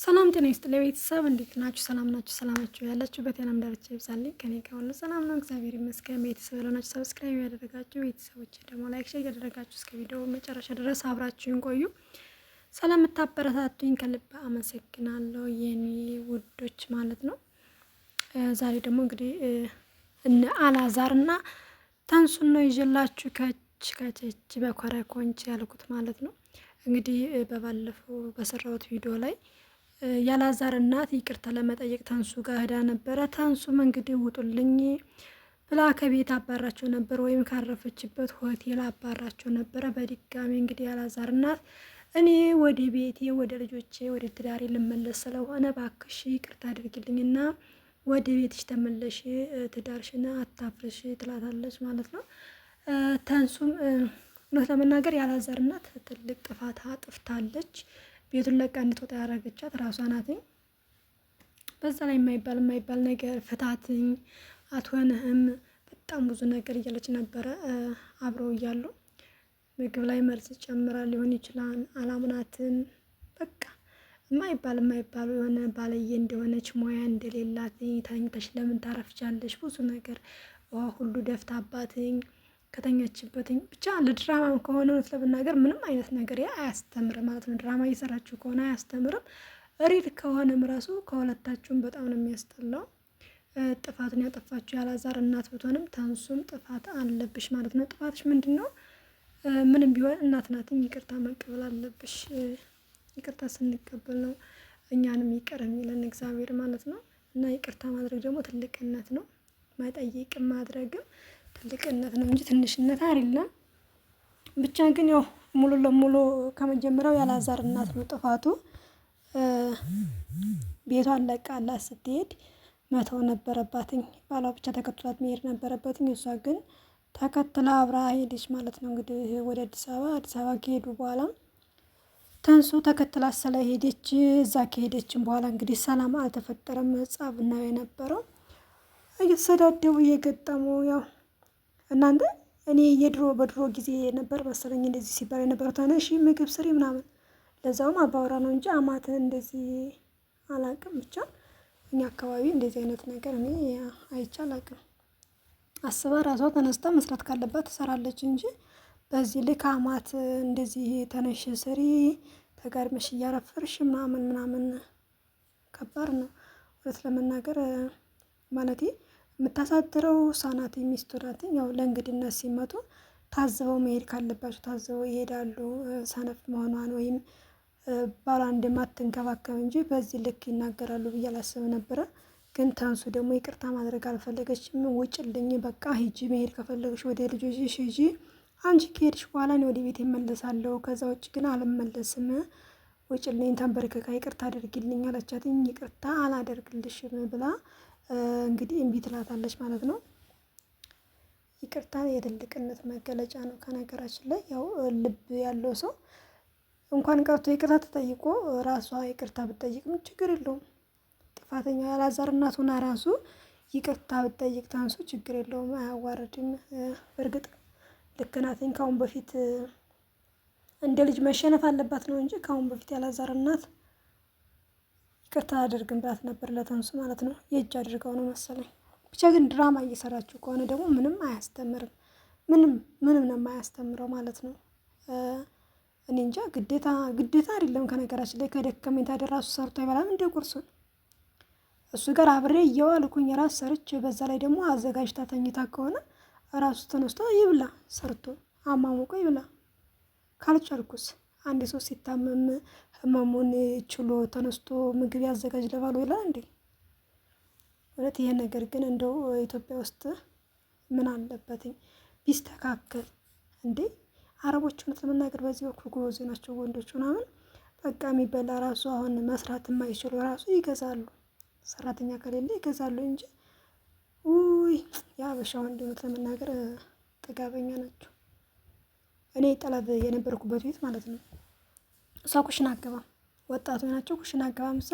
ሰላም ጤና ይስጥልኝ ቤተሰብ እንዴት ናችሁ? ሰላም ናችሁ? ሰላማችሁ ያላችሁበት የዓለም ዳርቻ ይብዛልኝ። ከኔ ጋር ሁሉ ሰላም ነው፣ እግዚአብሔር ይመስገን። ቤተሰብ ለሆናችሁ ሰብስክራይብ ያደረጋችሁ ቤተሰቦች ደግሞ ላይክ፣ ሼር ያደረጋችሁ እስከ ቪዲዮ መጨረሻ ድረስ አብራችሁን ቆዩ። ስለምታበረታቱኝ ከልብ አመሰግናለሁ የኔ ውዶች ማለት ነው። ዛሬ ደግሞ እንግዲህ እነ አላዛርና ተንሱን ነው ይዤላችሁ ከቸች በኮረኮንች ያልኩት ማለት ነው። እንግዲህ በባለፈው በሰራሁት ቪዲዮ ላይ ያላዛር እናት ይቅርታ ለመጠየቅ ተንሱ ጋር ሄዳ ነበረ። ተንሱም እንግዲህ ውጡልኝ ብላ ከቤት አባራቸው ነበር፣ ወይም ካረፈችበት ሆቴል አባራቸው ነበረ። በድጋሚ እንግዲህ ያላዛር እናት እኔ ወደ ቤቴ ወደ ልጆቼ ወደ ትዳሬ ልመለስ ስለሆነ ባክሽ ይቅርታ አድርግልኝና ወደ ቤትሽ ተመለሽ፣ ትዳርሽን አታፍርሽ ትላታለች ማለት ነው። ተንሱም እውነት ለመናገር ያላዛር እናት ትልቅ ጥፋት አጥፍታለች። ቤቱን ለቃ እንድትወጣ ያደረገቻት ራሷ ናትኝ። በዛ ላይ የማይባል ነገር ፍታትኝ፣ አትሆንህም፣ በጣም ብዙ ነገር እያለች ነበረ። አብረው እያሉ ምግብ ላይ መርዝ ጨምራ ሊሆን ይችላል፣ አላምናትን። በቃ የማይባሉ የሆነ ባለየ እንደሆነች ሙያ እንደሌላት ተኝተሽ ለምን ታረፍቻለሽ፣ ብዙ ነገር ውሃ ሁሉ ደፍታባትኝ ከተኛችበትኝ። ብቻ ለድራማ ከሆነ እውነት ለመናገር ምንም አይነት ነገር አያስተምርም ማለት ነው። ድራማ እየሰራችሁ ከሆነ አያስተምርም። ሪል ከሆነም ራሱ ከሁለታችሁም በጣም ነው የሚያስጠላው። ጥፋቱን ያጠፋችሁ ያላዛር እናት ብትሆንም ተንሱም ጥፋት አለብሽ ማለት ነው። ጥፋትሽ ምንድን ነው? ምንም ቢሆን እናት ናትኝ፣ ይቅርታ መቀበል አለብሽ። ይቅርታ ስንቀበል ነው እኛንም ይቅር የሚለን እግዚአብሔር ማለት ነው። እና ይቅርታ ማድረግ ደግሞ ትልቅነት ነው። መጠየቅም ማድረግም ትልቅነት ነው እንጂ ትንሽነት አይደለም። ብቻ ግን ያው ሙሉ ለሙሉ ከመጀመሪያው ያላዛር እናት ነው ጥፋቱ። ቤቷን ለቃላት ስትሄድ መተው ነበረባትኝ። ባሏ ብቻ ተከትሏት መሄድ ነበረበትኝ። እሷ ግን ተከትላ አብራ ሄደች ማለት ነው። እንግዲህ ወደ አዲስ አበባ ከሄዱ በኋላ ተንሱ ተከትላ ስለሄደች እዛ ከሄደችን በኋላ እንግዲህ ሰላም አልተፈጠረም። ጸብ ነው የነበረው። እየተሰዳደቡ እየገጠሙ ያው እናንተ እኔ በድሮ ጊዜ ነበር መሰለኝ እንደዚህ ሲባል የነበረው ተነሺ ምግብ ስሪ ምናምን። ለዛውም አባወራ ነው እንጂ አማትን እንደዚህ አላቅም። ብቻ እኛ አካባቢ እንደዚህ አይነት ነገር እኔ አይቼ አላቅም። አስባ ራሷ ተነስታ መስራት ካለባት ትሰራለች እንጂ በዚህ ልክ አማት እንደዚህ ተነሽ ስሪ ተጋድመሽ እያረፈርሽ ምናምን ከባድ ነው እውነት ለመናገር ማለቴ። የምታሳድረው ሳናት ሚስቱ ናት። ያው ለእንግድነት ሲመጡ ታዝበው መሄድ ካለባቸው ታዝበው ይሄዳሉ። ሰነፍ መሆኗን ወይም ባሏን እንደማትንከባከብ እንጂ በዚህ ልክ ይናገራሉ ብዬ አላስብም ነበረ። ግን ተንሱ ደግሞ ይቅርታ ማድረግ አልፈለገችም። ውጭልኝ በቃ ሂጂ፣ መሄድ ከፈለግሽ ወደ ልጆችሽ ሂጂ፣ አንቺ ከሄድሽ በኋላ እኔ ወደ ቤት እመለሳለሁ፣ ከዛ ውጭ ግን አልመለስም፣ ውጭልኝ፣ ተንበርክካ ይቅርታ አድርጊልኝ አለቻትኝ። ይቅርታ አላደርግልሽም ብላ እንግዲህ እምቢ ትላታለች ማለት ነው። ይቅርታ የትልቅነት መገለጫ ነው። ከነገራችን ላይ ያው ልብ ያለው ሰው እንኳን ቀርቶ ይቅርታ ተጠይቆ ራሷ ይቅርታ ብትጠይቅም ችግር የለውም። ጥፋተኛ ያላዛር እናት ሆና ራሱ ይቅርታ ብትጠይቅ ታንሱ ችግር የለውም፣ አያዋርድም። በእርግጥ ልክ ናትኝ። ካሁን በፊት እንደ ልጅ መሸነፍ አለባት ነው እንጂ ካሁን በፊት ያላዛር እናት ይቅርታ አደርግም ብላት ነበር ለተንሱ ማለት ነው። የእጅ አድርገው ነው መሰለኝ። ብቻ ግን ድራማ እየሰራችሁ ከሆነ ደግሞ ምንም አያስተምርም። ምንም ነው የማያስተምረው ማለት ነው። እኔ እንጃ ግዴታ አይደለም። ከነገራችን ላይ ከደከመኝ ታዲያ ራሱ ሰርቶ አይበላም እንደ ቁርሱን። እሱ ጋር አብሬ እየዋልኩኝ ራስ ሰርቼ በዛ ላይ ደግሞ አዘጋጅታ ተኝታ ከሆነ ራሱ ተነስቶ ይብላ፣ ሰርቶ አማሙቆ ይብላ። ካልቻልኩስ አንድ ሰው ሲታመም ህመሙን ችሎ ተነስቶ ምግብ ያዘጋጅ ለባሉ ይላል እንዴ? እውነት ይሄ ነገር ግን እንደው ኢትዮጵያ ውስጥ ምን አለበትኝ ቢስተካከል እንዴ? አረቦች እውነት ለመናገር በዚህ በኩል ጎበዝ ናቸው። ወንዶች ምናምን በቃ የሚበላ ራሱ አሁን መስራት የማይችሉ ራሱ ይገዛሉ። ሰራተኛ ከሌለ ይገዛሉ እንጂ ውይ የሀበሻ ወንድ እውነት ለመናገር ጥጋበኛ ናቸው። እኔ ጠለብ የነበርኩበት ቤት ማለት ነው። እሷ ኩሽና አገባም፣ ወጣቱ ናቸው። ኩሽና አገባም እሷ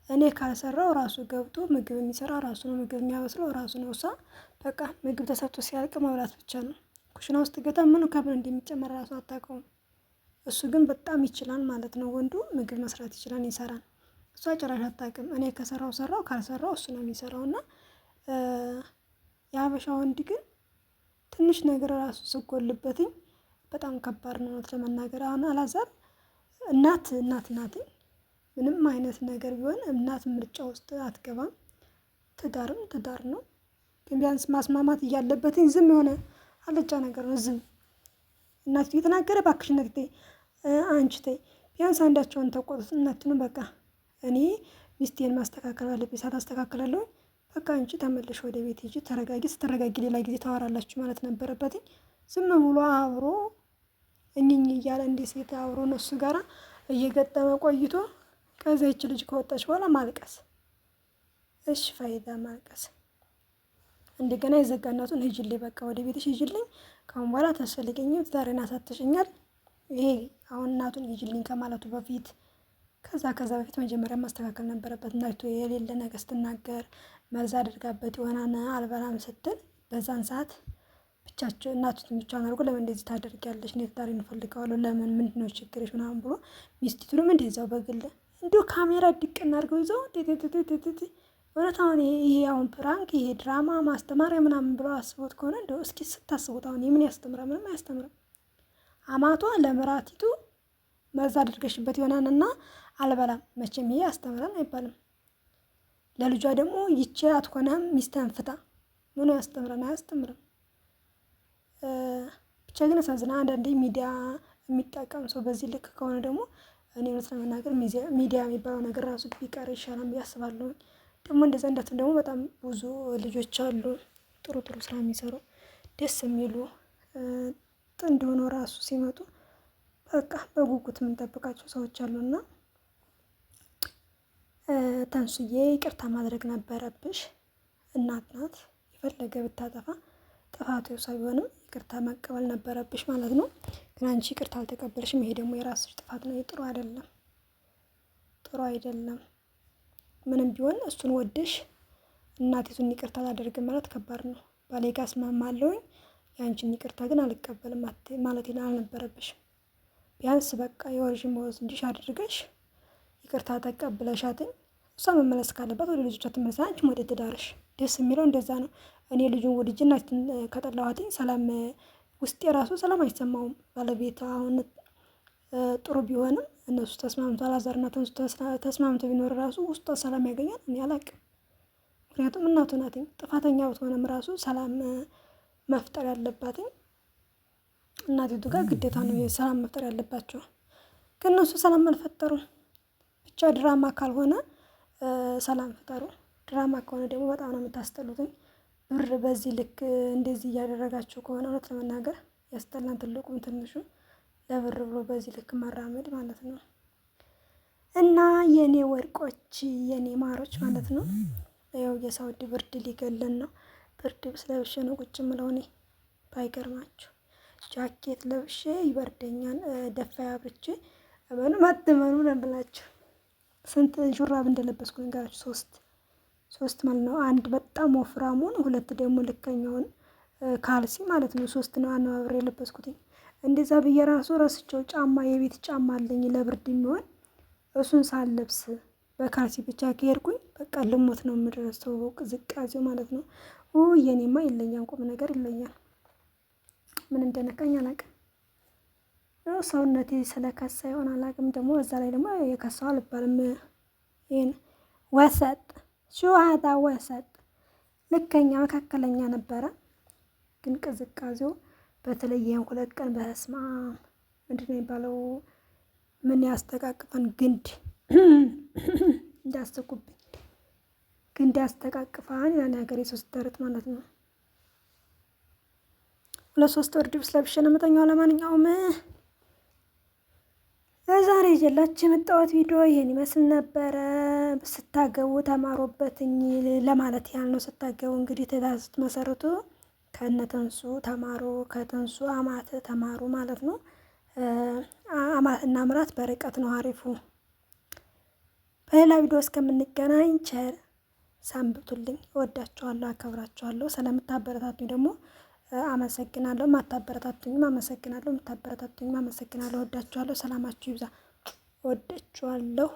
እኔ ካልሰራው ራሱ ገብቶ ምግብ የሚሰራ ራሱ ነው፣ ምግብ የሚያበስለው ራሱ ነው። እሷ በቃ ምግብ ተሰርቶ ሲያልቅ መብላት ብቻ ነው። ኩሽና ውስጥ ገታ ምን ከምን እንደሚጨመር ራሱ አታውቀውም። እሱ ግን በጣም ይችላል ማለት ነው። ወንዱ ምግብ መስራት ይችላል፣ ይሰራል። እሷ ጭራሽ አታውቅም። እኔ ከሰራው ሰራው ካልሰራው እሱ ነው የሚሰራው። እና የሀበሻ ወንድ ግን ትንሽ ነገር ራሱ ስጎልበትኝ በጣም ከባድ ነው ለመናገር። አሁን አላዛር እናት ናትኝ። ምንም አይነት ነገር ቢሆን እናት ምርጫ ውስጥ አትገባም። ትዳርም ትዳር ነው። ግን ቢያንስ ማስማማት እያለበትኝ ዝም የሆነ አለጫ ነገር ነው ዝም። እናት እየተናገረ እባክሽ እናት ተይ፣ አንቺ ተይ፣ ቢያንስ አንዳቸውን ተቆጡት። እናትኑ በቃ እኔ ሚስቴን ማስተካከል አለብኝ፣ ሳታስተካክላለሁ በቃ አንቺ ተመለሽ ወደ ቤት ሂጂ፣ ተረጋጊ፣ ስትረጋጊ ሌላ ጊዜ ታወራላችሁ ማለት ነበረበትኝ። ዝም ብሎ አብሮ እኝኝ እያለ እንደ ሴት አብሮ እነሱ ጋራ እየገጠመ ቆይቶ ከዛ ይች ልጅ ከወጣች በኋላ ማልቀስ። እሺ ፋይዳ ማልቀስ። እንደገና የዘጋ እናቱን ሂጂልኝ፣ በቃ ወደ ቤትሽ ሂጂልኝ፣ ካሁን በኋላ አታስፈልገኝም፣ ትዳሬን አሳጥተሽኛል። ይሄ አሁን እናቱን ሂጂልኝ ከማለቱ በፊት ከዛ በፊት መጀመሪያ ማስተካከል ነበረበት። እናቱ የሌለ ነገር ስትናገር መርዝ አድርጋበት የሆነ አልበላም ስትል በዛን ሰዓት ብቻቸው እናቱን ብቻውን አድርጎ ለምን እንደዚህ ታደርጊያለሽ? እኔ ትዳሬን እፈልገዋለሁ፣ ለምን ምንድነው ችግርሽ? ምናምን ብሎ ሚስቲቱንም እንደዛው በግል እንዲሁ ካሜራ ድቅና አድርገው ይዘው እውነት አሁን ይሄ አሁን ፕራንክ ይሄ ድራማ ማስተማሪያ ምናምን ብለው አስቦት ከሆነ እንደው እስኪ ስታስቡት አሁን የምን ያስተምራል? ምንም አያስተምርም። አማቷ ለምራቲቱ መርዝ አድርገሽበት ይሆናልና አልበላም፣ መቼም ይሄ ያስተምራል አይባልም። ለልጇ ደግሞ ይቼ አትሆነም ሚስትህን ፍታ፣ ምኑ ያስተምረን? አያስተምርም። ብቻ ግን ያሳዝና። አንዳንዴ ሚዲያ የሚጠቀም ሰው በዚህ ልክ ከሆነ ደግሞ እኔ እውነት ለመናገር ሚዲያ የሚባለው ነገር ራሱ ቢቀር ይሻላል ብዬ አስባለሁ። ደግሞ እንደዛ እንዳትም ደግሞ በጣም ብዙ ልጆች አሉ ጥሩ ስራ የሚሰሩ ደስ የሚሉ ጥንድ ሆኖ ራሱ ሲመጡ በቃ በጉጉት የምንጠብቃቸው ሰዎች አሉና ተንሱዬ ይቅርታ ማድረግ ነበረብሽ። እናት ናት፣ የፈለገ ብታጠፋ ጥፋቱ የሷ ቢሆንም ይቅርታ መቀበል ነበረብሽ ማለት ነው። ግን አንቺ ይቅርታ አልተቀበልሽም። ይሄ ደግሞ የራስሽ ጥፋት ነው። ጥሩ አይደለም። ምንም ቢሆን እሱን ወደሽ እናቲቱን ይቅርታ አላደርግም ማለት ከባድ ነው። ባሌ ጋር እስማማለሁኝ የአንቺን ይቅርታ ግን አልቀበልም ማለት አልነበረብሽም። ቢያንስ በቃ የወርዥን መወስድሽ አድርገሽ ይቅርታ ተቀብለሻትኝ እሷ መመለስ ካለባት ወደ ልጆቿ ትመለስ፣ አንቺም ወደ ትዳርሽ። ደስ የሚለው እንደዛ ነው። እኔ ልጁን ወድጅና ከጠላኋትኝ ሰላም ውስጤ ራሱ ሰላም አይሰማውም። ባለቤት አሁን ጥሩ ቢሆንም እነሱ ተስማምቶ አላዛርና ተንሱ ተስማምቶ ቢኖር ራሱ ውስጧ ሰላም ያገኛል? እኔ አላውቅም። ምክንያቱም እናቱ ናትኝ። ጥፋተኛ ብትሆንም ራሱ ሰላም መፍጠር ያለባትኝ እናቲቱ ጋር ግዴታ ነው ሰላም መፍጠር ያለባቸው። ግን እነሱ ሰላም አልፈጠሩም። ብቻ ድራማ ካልሆነ ሰላም ፍጠሩ። ድራማ ከሆነ ደግሞ በጣም ነው የምታስጠሉትኝ። ብር በዚህ ልክ እንደዚህ እያደረጋችሁ ከሆነ እውነት ለመናገር ያስጠላን። ትልቁም ትንሹ ለብር ብሎ በዚህ ልክ መራመድ ማለት ነው። እና የኔ ወርቆች የኔ ማሮች ማለት ነው። ያው የሳውዲ ብርድ ሊገለን ነው። ብርድ ልብስ ለብሼ ነው ቁጭ ምለው እኔ። ባይገርማችሁ ጃኬት ለብሼ ይበርደኛል። ደፋይ አብርቼ መጥመኑ ነው ብላችሁ ስንት ሹራብ እንደለበስኩ ንገራችሁ። ሶስት ማለት ነው። አንድ በጣም ወፍራሙን፣ ሁለት ደግሞ ልከኛውን ካልሲ ማለት ነው። 3 ነው አነባብሬ የለበስኩትኝ። እንደዛ ብዬ ራሱ ረስቸው ጫማ የቤት ጫማ አለኝ ለብርድ የሚሆን እሱን ሳልለብስ በካልሲ ብቻ ከሄድኩኝ በቃ ልሞት ነው የምደርሰው። ቅዝቃዜው ማለት ነው። የኔማ ይለኛል፣ ቁም ነገር ይለኛል። ምን እንደነካኝ አላውቅም። ሰውነቴ ስለከሳ ይሆን አላውቅም። ደግሞ እዛ ላይ ደግሞ የከሳው አልባልም። ይሄን ወሰጥ ሹሃዳ ወሰጥ ልከኛ መካከለኛ ነበረ። ግን ቅዝቃዜው በተለይ ይሄን 2 ቀን በስማ ምንድን ነው የሚባለው? ምን ያስተቃቅፈን ግንድ እንዳስተቁብኝ ግንድ ያስተቃቅፋን ያን ሀገር የሶስት ተረት ማለት ነው። 2-3 ወር ልብስ ለብሼ ነው የምተኛው። ለማንኛውም ለዛሬ ይዤላችሁ የመጣሁት ቪዲዮ ይሄን ይመስል ነበረ። ስታገቡ ተማሩበትኝ ለማለት ያህል ነው። ስታገቡ እንግዲህ ትዳር ስትመሰርቱ ከነተንሱ ተማሩ፣ ከተንሱ አማት ተማሩ ማለት ነው። አማትና ምራት በርቀት ነው አሪፉ። በሌላ ቪዲዮ እስከምንገናኝ ቸር ሰንብቱልኝ። እወዳችኋለሁ፣ አከብራችኋለሁ። ስለምታበረታቱኝ ደግሞ አመሰግናለሁ። ማታበረታቱኝም አመሰግናለሁ። የምታበረታቱኝም አመሰግናለሁ። እወዳችኋለሁ። ሰላማችሁ ይብዛ። እወዳችኋለሁ።